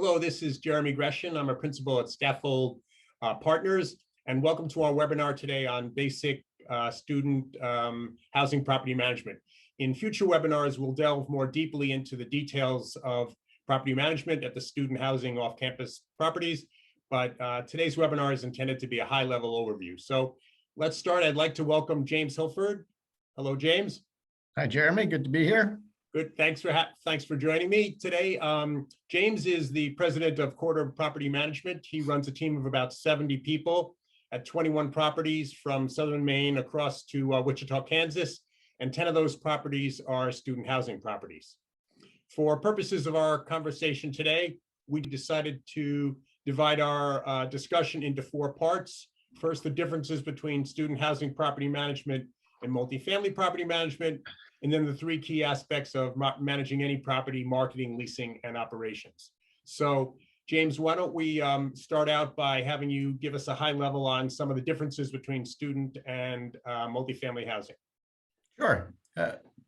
Hello, this is Jeremy Gresham. I'm a principal at Scaffold Partners, and welcome to our webinar today on basic student housing property management. In future webinars, we'll delve more deeply into the details of property management at the student housing off-campus properties, but today's webinar is intended to be a high-level overview. So let's start. I'd like to welcome James Hilford. Hello, James. Hi, Jeremy. Good to be here. Good. Thanks for joining me today. James is the president of Quarter Property Management. He runs a team of about 70 people at 21 properties from southern Maine across to Wichita, Kansas, and 10 of those properties are student housing properties. For purposes of our conversation today, we decided to divide our discussion into 4 parts. First, the differences between student housing property management and multifamily property management, and then the 3 key aspects of managing any property: marketing, leasing, and operations. So, James, why don't we start out by having you give us a high level on some of the differences between student and multifamily housing? Sure.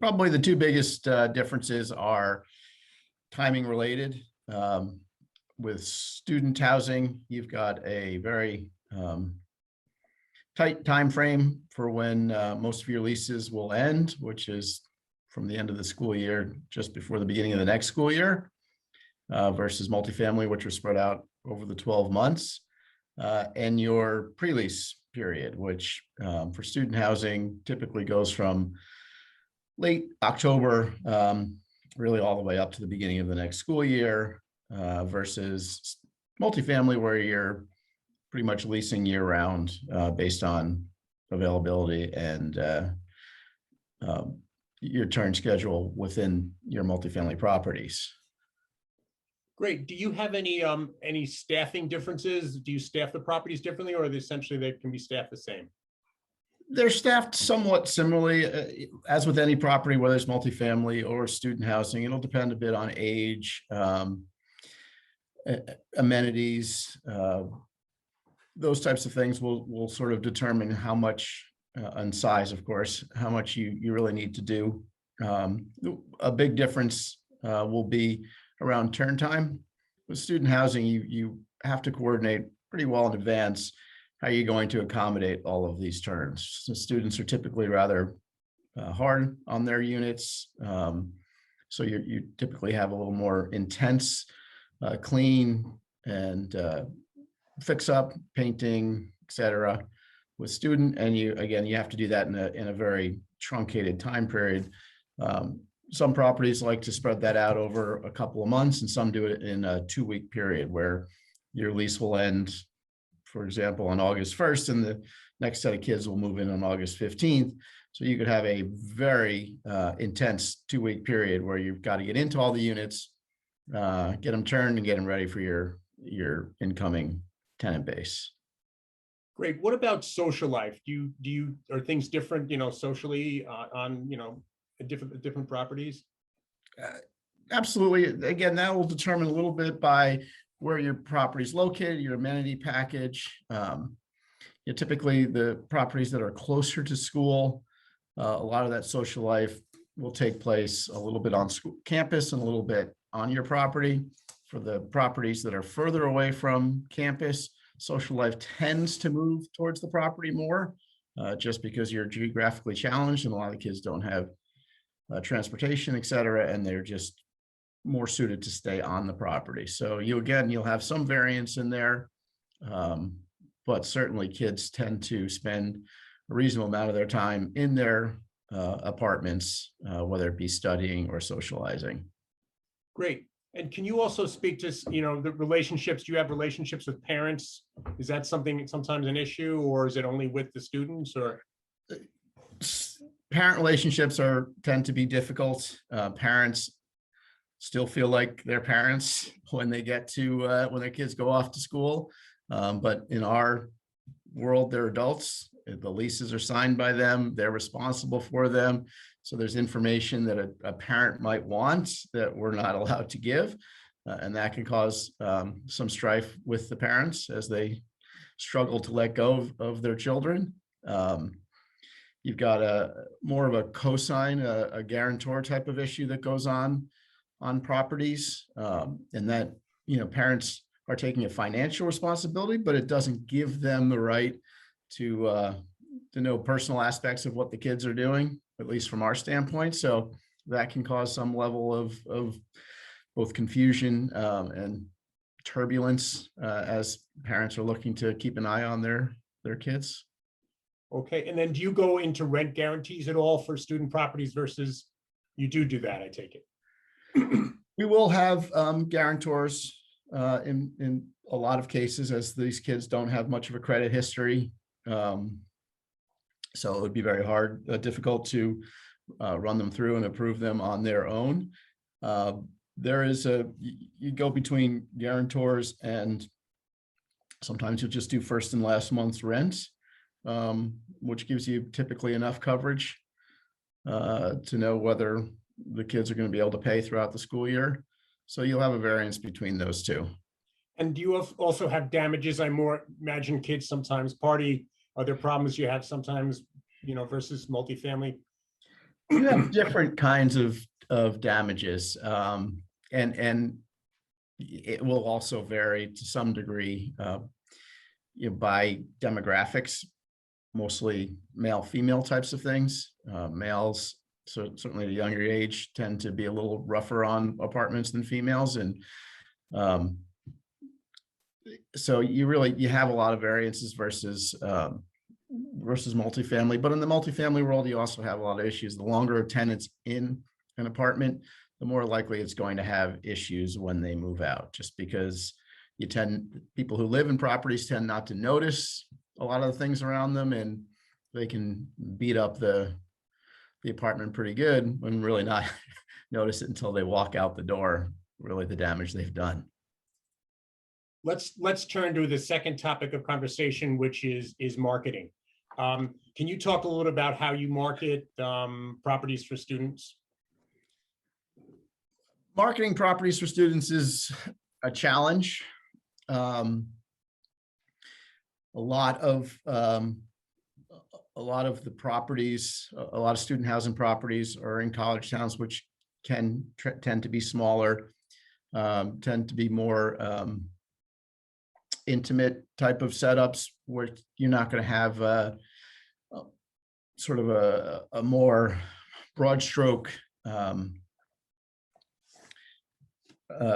Probably the 2 biggest differences are timing related. With student housing, you've got a very tight time frame for when most of your leases will end, which is from the end of the school year just before the beginning of the next school year, versus multifamily, which are spread out over the 12 months, and your pre-lease period, which for student housing typically goes from late October really all the way up to the beginning of the next school year, versus multifamily, where you're pretty much leasing year round based on availability and your turn schedule within your multifamily properties. Great. Do you have any staffing differences? Do you staff the properties differently, or are they essentially they can be staffed the same? They're staffed somewhat similarly, as with any property, whether it's multifamily or student housing. It'll depend a bit on age, amenities, those types of things will sort of determine how much, and size, of course, how much you really need to do. A big difference will be around turn time. With student housing, you have to coordinate pretty well in advance how you're going to accommodate all of these turns. So students are typically rather hard on their units. So you typically have a little more intense clean and fix up, painting, etc. with student, and you have to do that in a very truncated time period. Some properties like to spread that out over a couple of months, and some do it in a 2-week period where your lease will end, for example, on August 1st, and the next set of kids will move in on August 15th. So you could have a very intense 2-week period where you've got to get into all the units, get them turned, and get them ready for your incoming tenant base. Great. What about social life? Are things different, socially on different properties? Absolutely. Again, that will determine a little bit by where your property is located, your amenity package. Typically, the properties that are closer to school, a lot of that social life will take place a little bit on school campus and a little bit on your property. For the properties that are further away from campus, social life tends to move towards the property more, just because you're geographically challenged and a lot of the kids don't have transportation, et cetera, and they're just more suited to stay on the property. So you'll have some variance in there, but certainly kids tend to spend a reasonable amount of their time in their apartments, whether it be studying or socializing. Great. And can you also speak to, the relationships? Do you have relationships with parents? Is that sometimes an issue, or is it only with the students? Or parent relationships tend to be difficult. Parents still feel like they're parents when they get to when their kids go off to school, but in our world, they're adults. The leases are signed by them. They're responsible for them. So there's information that a parent might want that we're not allowed to give. And that can cause some strife with the parents as they struggle to let go of their children. You've got more of a cosign, a guarantor type of issue that goes on properties. And that parents are taking a financial responsibility, but it doesn't give them the right to know personal aspects of what the kids are doing, at least from our standpoint. So that can cause some level of both confusion and turbulence as parents are looking to keep an eye on their kids. Okay, and then do you go into rent guarantees at all for student properties versus you do that, I take it? We will have guarantors in a lot of cases, as these kids don't have much of a credit history. So it would be very difficult to run them through and approve them on their own. You go between guarantors, and sometimes you'll just do first and last month's rent, which gives you typically enough coverage to know whether the kids are going to be able to pay throughout the school year. So you'll have a variance between those two. And do you also have damages? I more imagine kids sometimes party. Are there problems you have sometimes, versus multifamily? You have different kinds of damages, and it will also vary to some degree by demographics, mostly male, female types of things. Males, so certainly at a younger age, tend to be a little rougher on apartments than females, and so you have a lot of variances versus multifamily. But in the multifamily world, you also have a lot of issues. The longer a tenant's in an apartment, the more likely it's going to have issues when they move out, just because people who live in properties tend not to notice a lot of the things around them, and they can beat up the apartment pretty good when really not notice it until they walk out the door, really the damage they've done. Let's turn to the second topic of conversation, which is marketing. Can you talk a little about how you market properties for students? Marketing properties for students is a challenge. A lot of the properties, a lot of student housing properties are in college towns, which can tend to be smaller, tend to be more intimate type of setups, where you're not going to have sort of a more broad stroke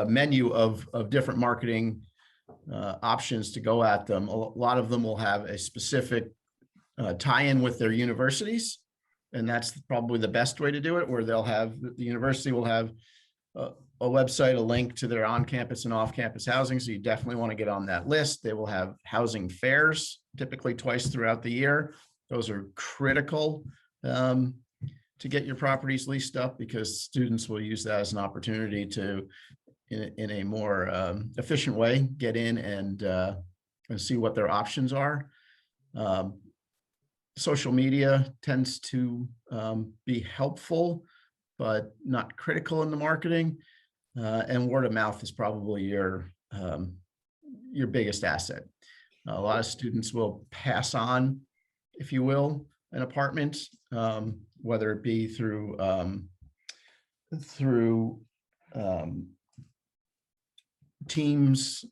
menu of different marketing options to go at them. A lot of them will have a specific tie-in with their universities, and that's probably the best way to do it, where the university will have a website, a link to their on-campus and off-campus housing. So you definitely want to get on that list. They will have housing fairs, typically twice throughout the year. Those are critical to get your properties leased up, because students will use that as an opportunity to, in a more efficient way, get in and see what their options are. Social media tends to be helpful, but not critical in the marketing. And word of mouth is probably your biggest asset. A lot of students will pass on, if you will, an apartment, whether it be through teams,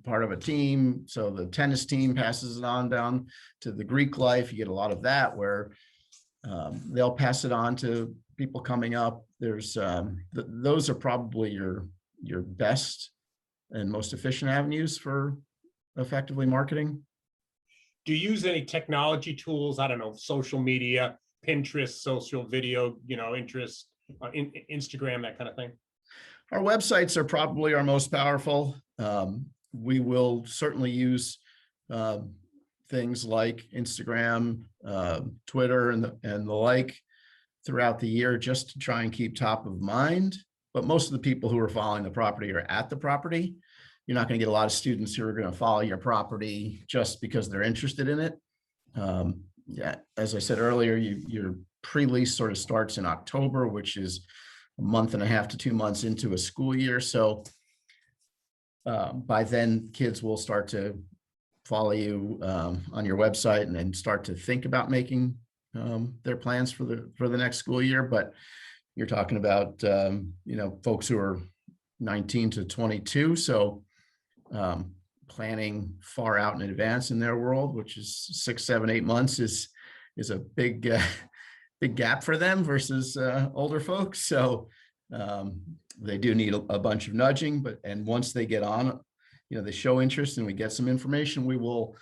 part of a team. So the tennis team passes it on down to the Greek life. You get a lot of that, where they'll pass it on to people coming up. There's those are probably your best and most efficient avenues for effectively marketing. Do you use any technology tools? I don't know, social media, Pinterest, social video, interest, Instagram, that kind of thing? Our websites are probably our most powerful. We will certainly use things like Instagram, Twitter, and the like throughout the year, just to try and keep top of mind. But most of the people who are following the property are at the property. You're not going to get a lot of students who are going to follow your property just because they're interested in it. Yeah, as I said earlier, your pre-lease sort of starts in October, which is a month and a half to 2 months into a school year. So by then, kids will start to follow you on your website and then start to think about making their plans for the next school year. But you're talking about folks who are 19 to 22. So planning far out in advance in their world, which is 6, 7, 8 months is a big big gap for them versus older folks. So they do need a bunch of nudging, and once they get on, they show interest and we get some information, we will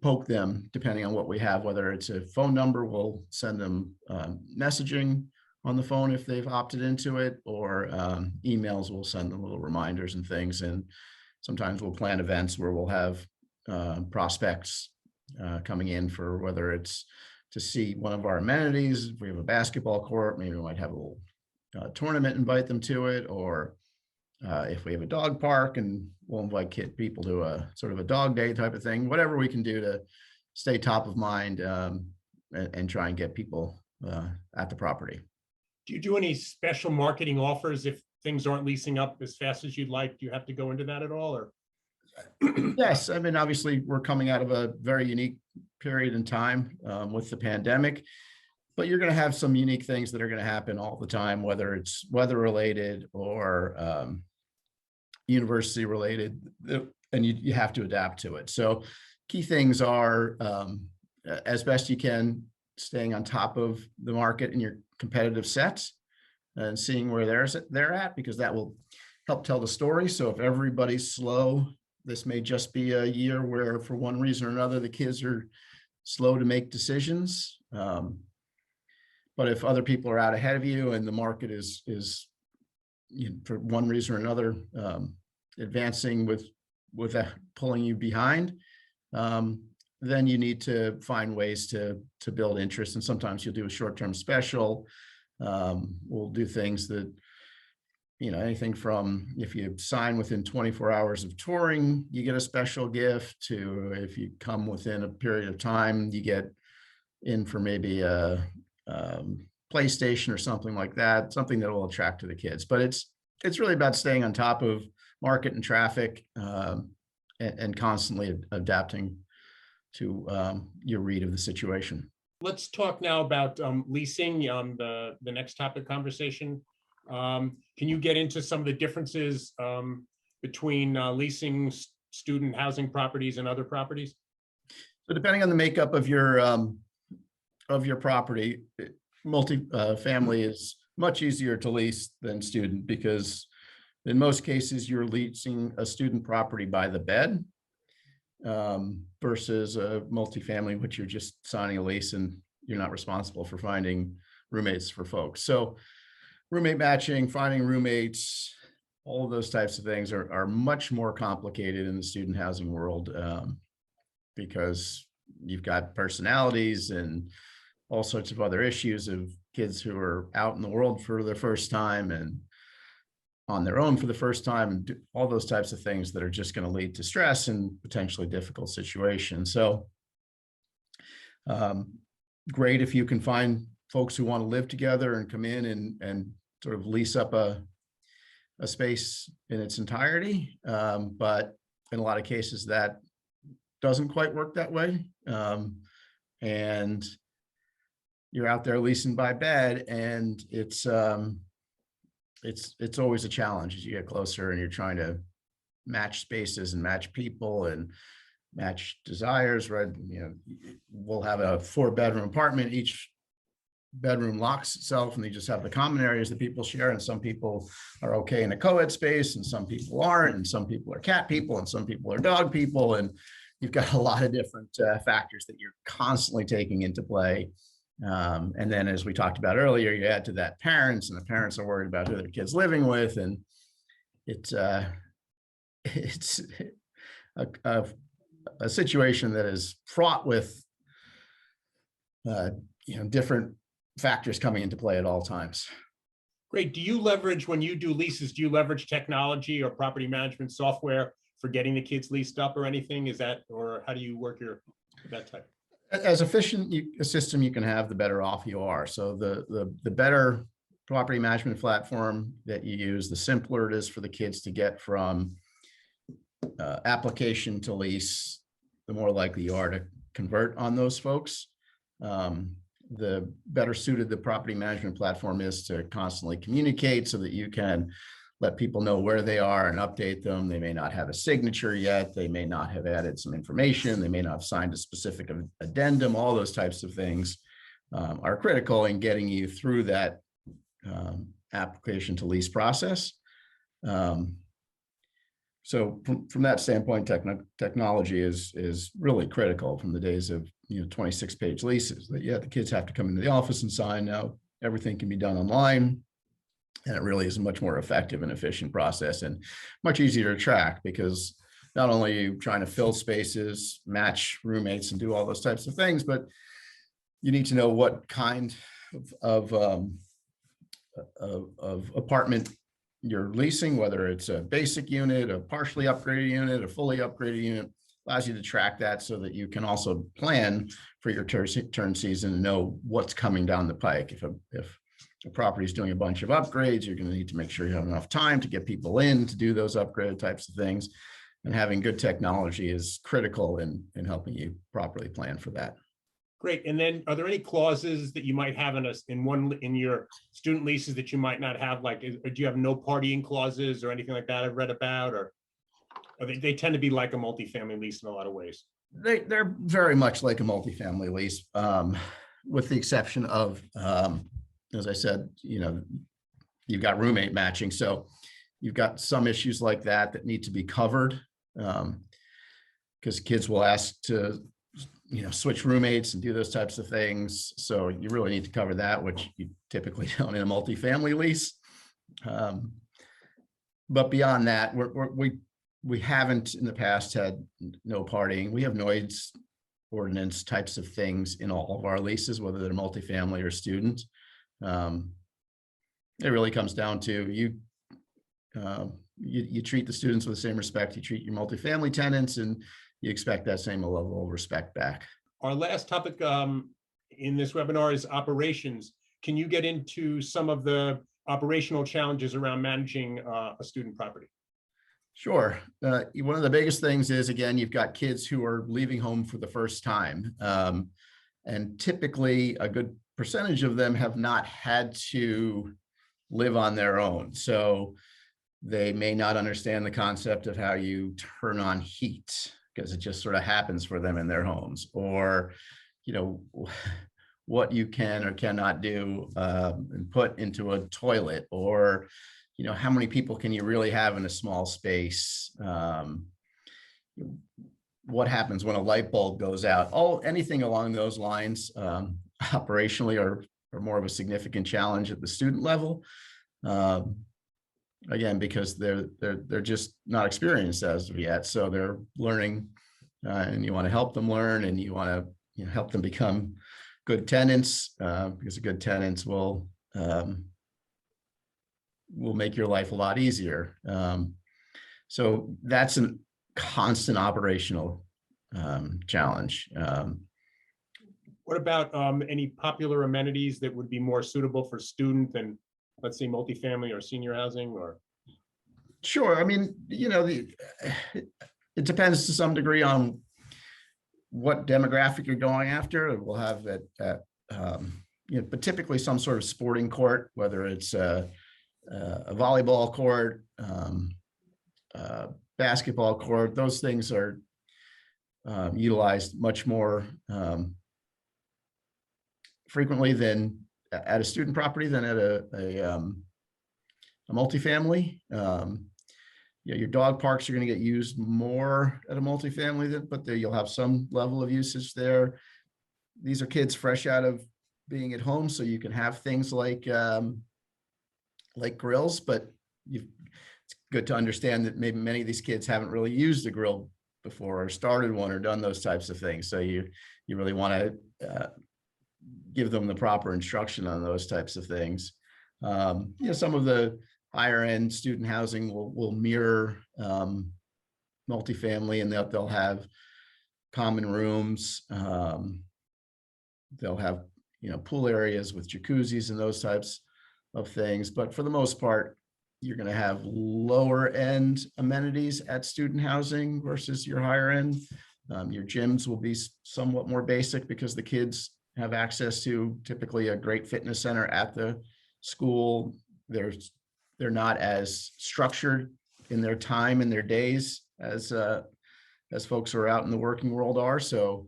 poke them depending on what we have, whether it's a phone number, we'll send them messaging on the phone if they've opted into it, or emails, we'll send them little reminders and things. And sometimes we'll plan events where we'll have prospects coming in for whether it's to see one of our amenities. If we have a basketball court, maybe we might have a little tournament, invite them to it, or if we have a dog park, and we'll invite people to a sort of a dog day type of thing, whatever we can do to stay top of mind and try and get people at the property. Do you do any special marketing offers if things aren't leasing up as fast as you'd like? Do you have to go into that at all, or? Yes, I mean, obviously we're coming out of a very unique period in time with the pandemic, but you're going to have some unique things that are going to happen all the time, whether it's weather related or university related, and you have to adapt to it. So key things are, as best you can, staying on top of the market and your competitive sets and seeing where they're at, because that will help tell the story. So if everybody's slow, this may just be a year where for one reason or another, the kids are slow to make decisions. But if other people are out ahead of you and the market is for one reason or another, advancing with pulling you behind, then you need to find ways to build interest. And sometimes you'll do a short-term special. We'll do things that, anything from if you sign within 24 hours of touring, you get a special gift, to if you come within a period of time, you get in for maybe a PlayStation or something like that, something that will attract to the kids. But it's really about staying on top of market and traffic and constantly adapting to your read of the situation. Let's talk now about leasing, the next topic conversation. Can you get into some of the differences between leasing student housing properties and other properties? So depending on the makeup of your property, multifamily is much easier to lease than student, because in most cases you're leasing a student property by the bed versus a multifamily, which you're just signing a lease and you're not responsible for finding roommates for folks. So roommate matching, finding roommates, all of those types of things are much more complicated in the student housing world because you've got personalities and all sorts of other issues of kids who are out in the world for their first time and on their own for the first time, and all those types of things that are just going to lead to stress and potentially difficult situations. So great if you can find folks who want to live together and come in and sort of lease up a space in its entirety. But in a lot of cases that doesn't quite work that way. And you're out there leasing by bed, and it's always a challenge as you get closer and you're trying to match spaces and match people and match desires, right? We'll have a 4-bedroom apartment. Each bedroom locks itself and they just have the common areas that people share. And some people are okay in a co-ed space and some people aren't. And some people are cat people and some people are dog people. And you've got a lot of different factors that you're constantly taking into play. And then, as we talked about earlier, you add to that parents, and the parents are worried about who their kid's living with, and it's a situation that is fraught with different factors coming into play at all times. Great. Do you leverage, when you do leases, do you leverage technology or property management software for getting the kids leased up or anything? Is that, or how do you work that type? As efficient a system you can have, the better off you are. So the better property management platform that you use, the simpler it is for the kids to get from application to lease, the more likely you are to convert on those folks. The better suited the property management platform is to constantly communicate so that you can let people know where they are and update them. They may not have a signature yet. They may not have added some information. They may not have signed a specific addendum. All those types of things are critical in getting you through that application to lease process. So from that standpoint, technology is really critical from the days of 26-page leases that the kids have to come into the office and sign. Now everything can be done online, and it really is a much more effective and efficient process and much easier to track, because not only are you trying to fill spaces, match roommates, and do all those types of things, but you need to know what kind of apartment you're leasing, whether it's a basic unit, a partially upgraded unit, a fully upgraded unit. Allows you to track that so that you can also plan for your turn season and know what's coming down the pike. If a property is doing a bunch of upgrades, you're going to need to make sure you have enough time to get people in to do those upgraded types of things. And having good technology is critical in helping you properly plan for that. Great. And then are there any clauses that you might have in your student leases that you might not have? Like, do you have no partying clauses or anything like that I've read about, or they tend to be like a multifamily lease in a lot of ways? They're very much like a multifamily lease, with the exception of, as I said, you've got roommate matching. So you've got some issues like that need to be covered, because kids will ask to switch roommates and do those types of things. So you really need to cover that, which you typically don't in a multifamily lease. But beyond that, we haven't in the past had no partying. We have noise ordinance types of things in all of our leases, whether they're multifamily or student. It really comes down to you treat the students with the same respect you treat your multifamily tenants, and you expect that same level of respect back. Our last topic in this webinar is operations. Can you get into some of the operational challenges around managing a student property? Sure. One of the biggest things is, again, you've got kids who are leaving home for the first time. And typically a good percentage of them have not had to live on their own. So they may not understand the concept of how you turn on heat, because it just sort of happens for them in their homes, or, what you can or cannot do and put into a toilet, or, how many people can you really have in a small space? What happens when a light bulb goes out? Anything along those lines, operationally are more of a significant challenge at the student level. Again, because they're just not experienced as of yet, so they're learning, and you want to help them learn, and you want to help them become good tenants, because good tenants will make your life a lot easier. So that's a constant operational challenge. What about any popular amenities that would be more suitable for student than, let's say, multifamily or senior housing? Or sure. I mean, it depends to some degree on what demographic you're going after. We'll have but typically some sort of sporting court, whether it's a volleyball court, basketball court. Those things are utilized much more frequently than at a student property than at a multifamily. Your dog parks are going to get used more at a multifamily, but you'll have some level of usage there. These are kids fresh out of being at home, so you can have things like grills, but it's good to understand that maybe many of these kids haven't really used a grill before, or started one, or done those types of things. So you really want to give them the proper instruction on those types of things. Some of the higher end student housing will mirror multifamily, and they'll have common rooms. They'll have pool areas with jacuzzis and those types of things. But for the most part, you're going to have lower end amenities at student housing versus your higher end. Your gyms will be somewhat more basic because the kids have access to typically a great fitness center at the school. There's they're not as structured in their time and their days as folks who are out in the working world are. So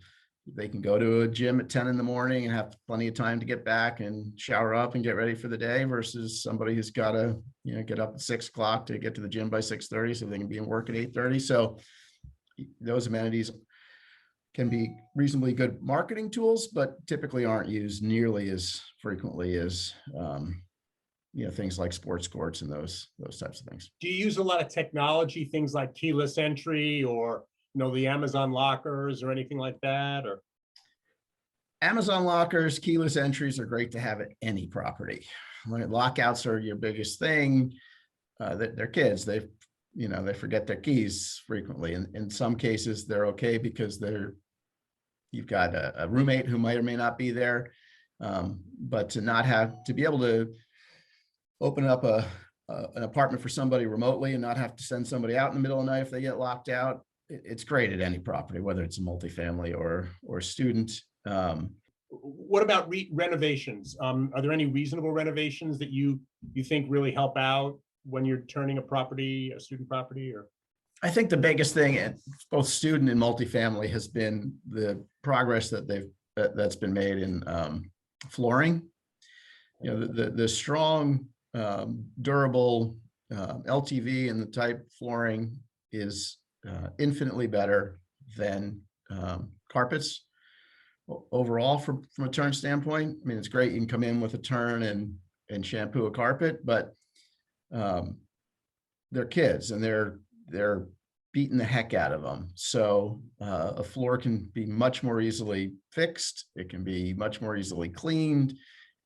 they can go to a gym at 10 in the morning and have plenty of time to get back and shower up and get ready for the day, versus somebody who's got to, get up at 6 o'clock to get to the gym by 6:30 so they can be in work at 8:30. So those amenities can be reasonably good marketing tools, but typically aren't used nearly as frequently as things like sports courts and those types of things. Do you use a lot of technology, things like keyless entry or the Amazon lockers or anything like that? Or Amazon lockers, keyless entries are great to have at any property. When lockouts are your biggest thing, they're kids. They forget their keys frequently. And in some cases, they're okay because you've got a roommate who might or may not be there. But to be able to open up an apartment for somebody remotely and not have to send somebody out in the middle of the night if they get locked out, it's great at any property, whether it's a multifamily or student. What about renovations? Are there any reasonable renovations that you think really help out when you're turning a student property? Or I think the biggest thing at both student and multifamily has been the progress that's been made in flooring. The strong, durable LTV and the type flooring is infinitely better than carpets overall from a turn standpoint. I mean, it's great. You can come in with a turn and shampoo a carpet, but they're kids and they're beating the heck out of them. So a floor can be much more easily fixed. It can be much more easily cleaned.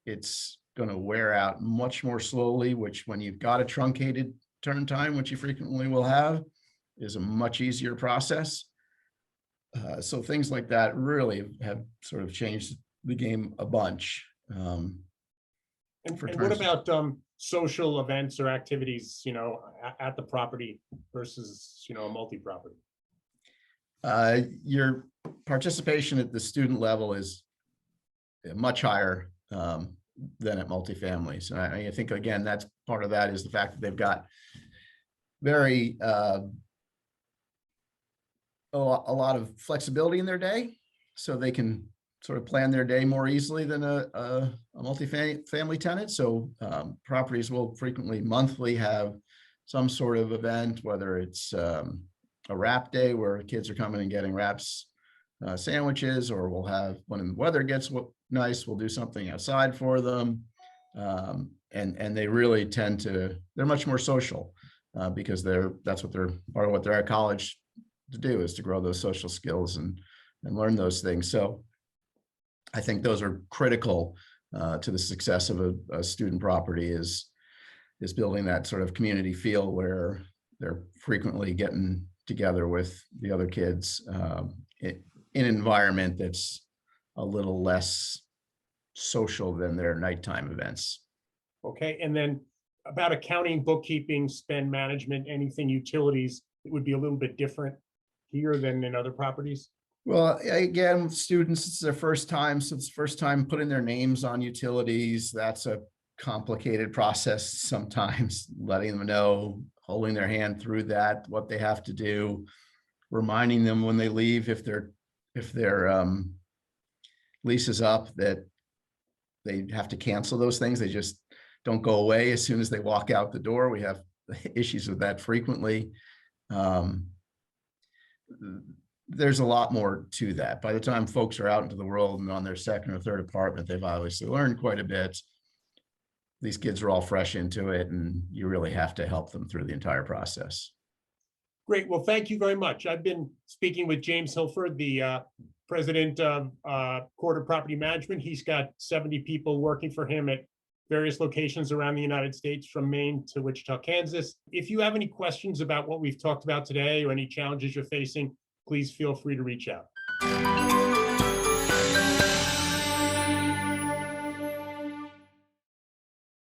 It's going to wear out much more slowly, which when you've got a truncated turn time, which you frequently will have, is a much easier process. So things like that really have sort of changed the game a bunch. And what about social events or activities, at the property versus, a multi-property? Your participation at the student level is much higher than at multifamily. So I think, again, that's part of that is the fact that they've got very a lot of flexibility in their day, so they can sort of plan their day more easily than a multifamily tenant. So properties will frequently monthly have some sort of event, whether it's a wrap day where kids are coming and getting wraps, sandwiches, or we'll have, when the weather gets nice, we'll do something outside for them. And they really they're much more social because that's what part of what they're at college to do, is to grow those social skills and learn those things. So I think those are critical to the success of a student property, is building that sort of community feel where they're frequently getting together with the other kids in an environment that's a little less social than their nighttime events. Okay, and then about accounting, bookkeeping, spend management, anything utilities, it would be a little bit different here than in other properties? Well, again, with students, it's their first time. So it's the first time putting their names on utilities. That's a complicated process sometimes, letting them know, holding their hand through that, what they have to do, reminding them when they leave, if their lease is up, that they have to cancel those things. They just don't go away as soon as they walk out the door. We have issues with that frequently. There's a lot more to that. By the time folks are out into the world and on their second or third apartment, they've obviously learned quite a bit. These kids are all fresh into it, and you really have to help them through the entire process. Great. Well, thank you very much. I've been speaking with James Hilford, the president of Quarter Property Management. He's got 70 people working for him at various locations around the United States, from Maine to Wichita, Kansas. If you have any questions about what we've talked about today or any challenges you're facing, please feel free to reach out.